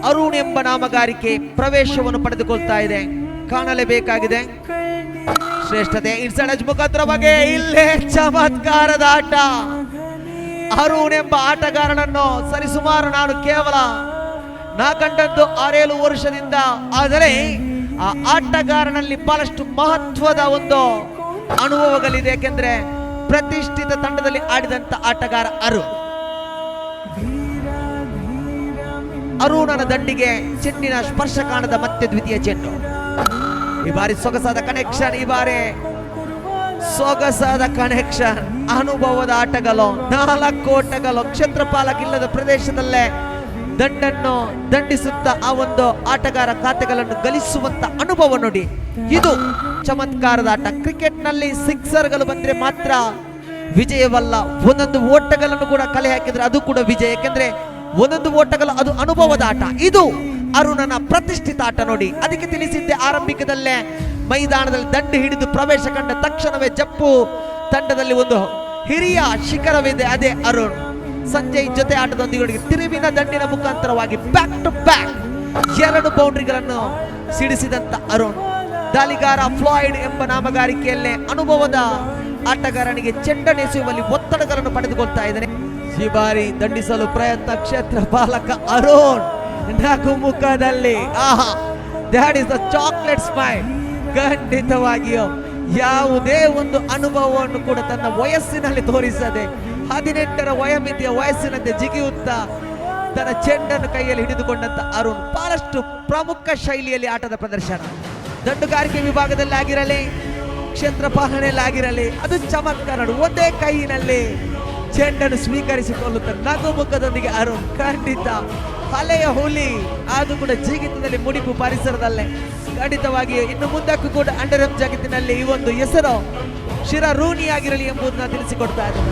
ಅರುಣ್ ಎಂಬ ನಾಮಗಾರಿಕೆ ಪ್ರವೇಶವನ್ನು ಪಡೆದುಕೊಳ್ತಾ ಇದೆ. ಕಾಣಲೇಬೇಕಾಗಿದೆ ಶ್ರೇಷ್ಠತೆ. ಇನ್ಸೈಡ್ ಮುಖಾಂತರ ಬಗ್ಗೆ ಇಲ್ಲೇ ಚಮತ್ಕಾರದ ಆಟ. ಅರುಣ್ ಎಂಬ ಆಟಗಾರನನ್ನು ಸರಿಸುಮಾರು ನಾನು ಕೇವಲ ಕಂಡದ್ದು 6-7 ವರ್ಷದಿಂದ. ಆದರೆ ಆ ಆಟಗಾರನಲ್ಲಿ ಬಹಳಷ್ಟು ಮಹತ್ವದ ಒಂದು ಅನುಭವಗಳಿದೆ. ಯಾಕೆಂದ್ರೆ ಪ್ರತಿಷ್ಠಿತ ತಂಡದಲ್ಲಿ ಆಡಿದಂತ ಆಟಗಾರ ಅರುಣನ ದಂಡಿಗೆ ಚೆಂಡಿನ ಸ್ಪರ್ಶ ಕಾಣದ ಮತ್ತೆ ದ್ವಿತೀಯ ಚೆಂಡು. ಈ ಬಾರಿ ಸೊಗಸಾದ ಕನೆಕ್ಷನ್. ಈ ಬಾರಿ ಸೊಗಸಾದ ಕನೆಕ್ಷನ್. ಅನುಭವದ ಆಟಗಳು, 4 ಓಟಗಳು, ಕ್ಷೇತ್ರಪಾಲಕಿಲ್ಲದ ಪ್ರದೇಶದಲ್ಲೇ ದಂಡನ್ನು ದಂಡಿಸುತ್ತಾ ಆ ಒಂದು ಆಟಗಾರ ಖಾತೆಗಳನ್ನು ಗಳಿಸುವಂತ ಅನುಭವ ನೋಡಿ. ಇದು ಚಮತ್ಕಾರದ ಆಟ. ಕ್ರಿಕೆಟ್ ನಲ್ಲಿ ಸಿಕ್ಸರ್ಗಳು ಬಂದ್ರೆ ಮಾತ್ರ ವಿಜಯವಲ್ಲ, ಒಂದೊಂದು ಓಟಗಳನ್ನು ಕೂಡ ಕಲೆ ಹಾಕಿದ್ರೆ ಅದು ಕೂಡ ವಿಜಯ. ಯಾಕೆಂದ್ರೆ ಒಂದೊಂದು ಓಟಗಳು ಅದು ಅನುಭವದ ಆಟ. ಇದು ಅರುಣನ ಪ್ರತಿಷ್ಠಿತ ಆಟ ನೋಡಿ. ಅದಕ್ಕೆ ತಿಳಿಸಿದ್ದೆ ಆರಂಭಿಕದಲ್ಲೇ, ಮೈದಾನದಲ್ಲಿ ದಂಡು ಹಿಡಿದು ಪ್ರವೇಶ ಕಂಡ ತಕ್ಷಣವೇ ಜಪ್ಪು ತಂಡದಲ್ಲಿ ಒಂದು ಹಿರಿಯ ಶಿಖರವಿದೆ, ಅದೇ ಅರುಣ್. ಸಂಜಯ್ ಜೊತೆ ಆಟದೊಂದಿಗೆ ತಿರುವಿನ ದಂಡಿನ ಮುಖಾಂತರವಾಗಿ ಬ್ಯಾಕ್ ಟು ಬ್ಯಾಕ್ 2 ಬೌಂಡ್ರಿಗಳನ್ನು ಸಿಡಿಸಿದಂತ ಅರುಣ್. ದಾಳಿಗಾರ ಫ್ಲಾಯ್ಡ್ ಎಂಬ ನಾಮಗಾರಿಕೆಯಲ್ಲೇ ಅನುಭವದ ಆಟಗಾರನಿಗೆ ಚೆಂಡನೆಸೆಯುವಲ್ಲಿ ಒತ್ತಡಗಳನ್ನು ಪಡೆದುಕೊಳ್ತಾ ಇದ್ದಾನೆ. ಈ ಬಾರಿ ದಂಡಿಸಲು ಪ್ರಯತ್ನ ಕ್ಷೇತ್ರ ಪಾಲಕ ಅರುಣ್. ನಗು ಮುಖದಲ್ಲಿ that is the chocolate smile. ಖಂಡಿತವಾಗಿಯೂ ಯಾವುದೇ ಒಂದು ಅನುಭವವನ್ನು ಕೂಡ ತನ್ನ ವಯಸ್ಸಿನಲ್ಲಿ ತೋರಿಸದೆ 18ರ ವಯೋಮಿತಿಯ ವಯಸ್ಸಿನಂತೆ ಜಿಗಿಯುತ್ತಾ ತನ್ನ ಚೆಂಡನ್ನು ಕೈಯಲ್ಲಿ ಹಿಡಿದುಕೊಂಡಂತ ಅರುಣ್ ಬಹಳಷ್ಟು ಪ್ರಮುಖ ಶೈಲಿಯಲ್ಲಿ ಆಟದ ಪ್ರದರ್ಶನ. ದಂಡುಗಾರಿಕೆ ವಿಭಾಗದಲ್ಲಿ ಆಗಿರಲಿ, ಕ್ಷೇತ್ರ ಪಾಲನೆಯಲ್ಲಿ ಆಗಿರಲಿ, ಅದು ಚಮತ್ಕಾರ. ಒಂದೇ ಕೈಯಿನಲ್ಲಿ ಚೆಂಡನ್ನು ಸ್ವೀಕರಿಸಿಕೊಳ್ಳುತ್ತ ನಗು ಮುಖದೊಂದಿಗೆ ಅರುಣ್. ಖಂಡಿತ ಹಳೆಯ ಹುಲಿ, ಅದು ಕೂಡ ಜಿಗಿತದಲ್ಲಿ ಮುಡಿಪು ಪರಿಸರದಲ್ಲೇ. ಖಂಡಿತವಾಗಿ ಇನ್ನು ಮುಂದಕ್ಕೂ ಕೂಡ ಅಂಡರ್ ಜಗತ್ತಿನಲ್ಲಿ ಈ ಒಂದು ಹೆಸರು ಶಿರ ರೂನಿಯಾಗಿರಲಿ ಎಂಬುದನ್ನು ತಿಳಿಸಿಕೊಡ್ತಾ ಇದ್ದಾರೆ.